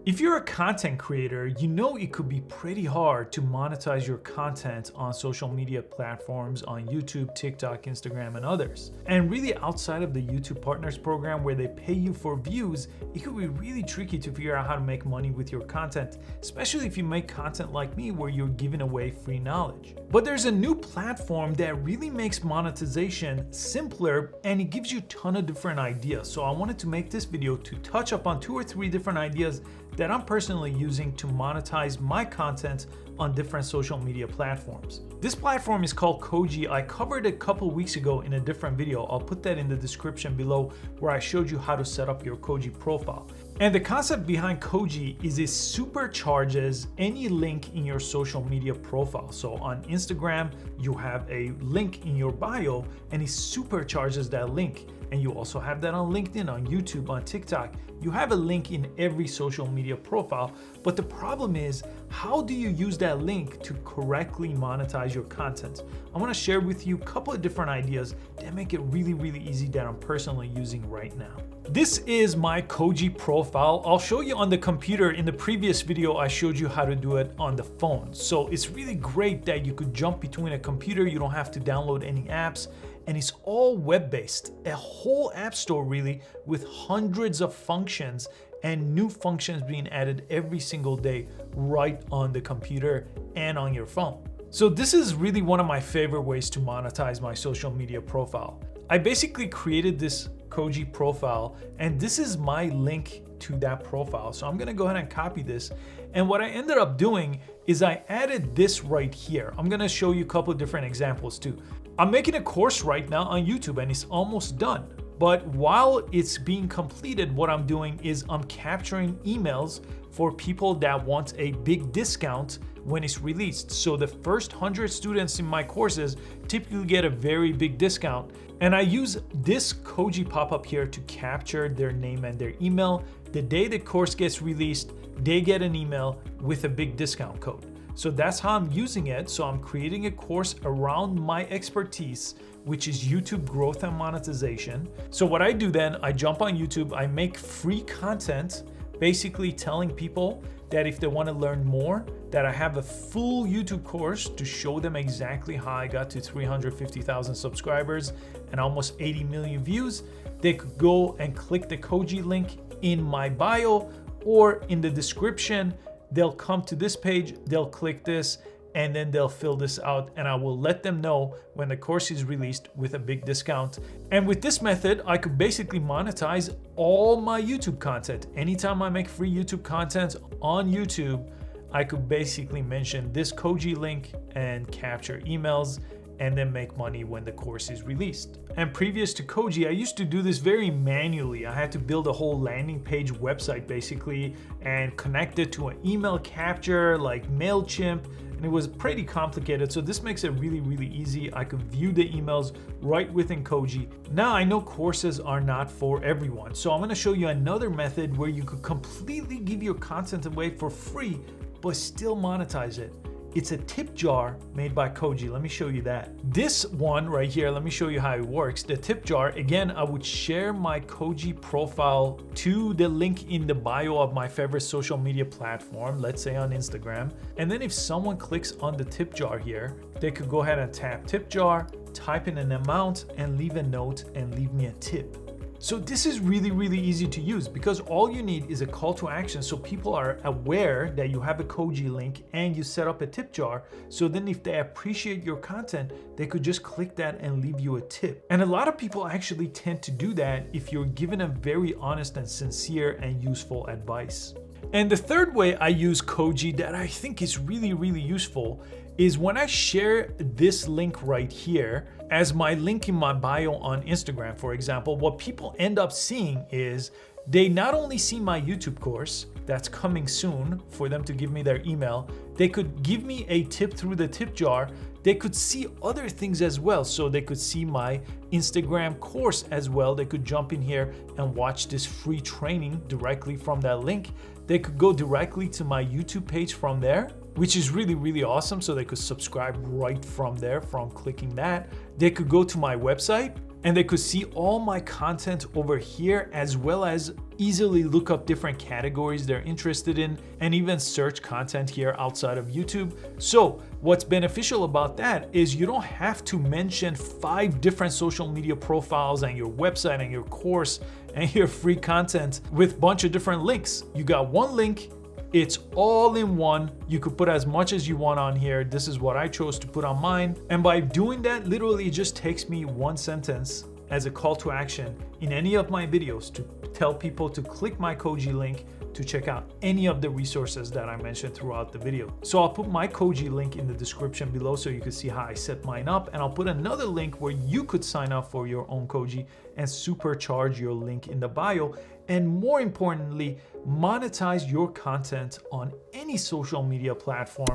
If you're a content creator, you know it could be pretty hard to monetize your content on social media platforms on YouTube, TikTok, Instagram, and others. And really outside of the YouTube Partners program where they pay you for views, it could be really tricky to figure out how to make money with your content, especially if you make content like me where you're giving away free knowledge. But there's a new platform that really makes monetization simpler and it gives you a ton of different ideas. So I wanted to make this video to touch up on 2 or 3 different ideas that I'm personally using to monetize my content on different social media platforms. This platform is called Koji. I covered it a couple weeks ago in a different video. I'll put that in the description below where I showed you how to set up your Koji profile. And the concept behind Koji is it supercharges any link in your social media profile. So on Instagram, you have a link in your bio and it supercharges that link. And you also have that on LinkedIn, on YouTube, on TikTok. You have a link in every social media profile, but the problem is, how do you use that link to correctly monetize your content? I wanna share with you a couple of different ideas that make it really, really easy that I'm personally using right now. This is my Koji profile. I'll show you on the computer. In the previous video, I showed you how to do it on the phone. So it's really great that you could jump between a computer. You don't have to download any apps. And it's all web-based, a whole app store really with hundreds of functions and new functions being added every single day right on the computer and on your phone. So this is really one of my favorite ways to monetize my social media profile. I basically created this Koji profile and this is my link to that profile. So I'm gonna go ahead and copy this. And what I ended up doing is I added this right here. I'm gonna show you a couple of different examples too. I'm making a course right now on YouTube and it's almost done. But while it's being completed, what I'm doing is I'm capturing emails for people that want a big discount when it's released. So the first 100 students in my courses typically get a very big discount. And I use this Koji pop-up here to capture their name and their email. The day the course gets released, they get an email with a big discount code. So that's how I'm using it. So I'm creating a course around my expertise, which is YouTube growth and monetization. So what I do then, I jump on YouTube, I make free content, basically telling people that if they want to learn more, that I have a full YouTube course to show them exactly how I got to 350,000 subscribers and almost 80 million views. They could go and click the Koji link in my bio or in the description. They'll come to this page, they'll click this, and then they'll fill this out and I will let them know when the course is released with a big discount. And with this method, I could basically monetize all my YouTube content. Anytime I make free YouTube content on YouTube, I could basically mention this Koji link and capture emails and then make money when the course is released. And previous to Koji, I used to do this very manually. I had to build a whole landing page website basically and connect it to an email capture like MailChimp, and it was pretty complicated. So this makes it really, really easy. I could view the emails right within Koji. Now I know courses are not for everyone. So I'm gonna show you another method where you could completely give your content away for free, but still monetize it. It's a tip jar made by Koji. Let me show you that. This one right here, let me show you how it works. The tip jar, again, I would share my Koji profile to the link in the bio of my favorite social media platform, let's say on Instagram. And then if someone clicks on the tip jar here, they could go ahead and tap tip jar, type in an amount and leave a note and leave me a tip. So this is really, really easy to use because all you need is a call to action so people are aware that you have a Koji link and you set up a tip jar. So then if they appreciate your content, they could just click that and leave you a tip. And a lot of people actually tend to do that if you're given them very honest and sincere and useful advice. And the third way I use Koji that I think is really, really useful is when I share this link right here as my link in my bio on Instagram, for example, what people end up seeing is they not only see my YouTube course that's coming soon for them to give me their email, they could give me a tip through the tip jar. They could see other things as well. So they could see my Instagram course as well. They could jump in here and watch this free training directly from that link. They could go directly to my YouTube page from there, which is really, really awesome. So they could subscribe right from there from clicking that. They could go to my website and they could see all my content over here, as well as easily look up different categories they're interested in and even search content here outside of YouTube. So what's beneficial about that is you don't have to mention 5 different social media profiles and your website and your course and your free content with a bunch of different links. You got one link. It's all in one. You could put as much as you want on here. This is what I chose to put on mine. And by doing that, literally it just takes me one sentence as a call to action in any of my videos to tell people to click my Koji link to check out any of the resources that I mentioned throughout the video. So I'll put my Koji link in the description below so you can see how I set mine up, and I'll put another link where you could sign up for your own Koji and supercharge your link in the bio, and more importantly, monetize your content on any social media platform,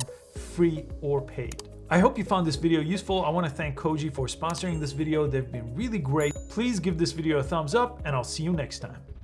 free or paid. I hope you found this video useful. I want to thank Koji for sponsoring this video. They've been really great. Please give this video a thumbs up, and I'll see you next time.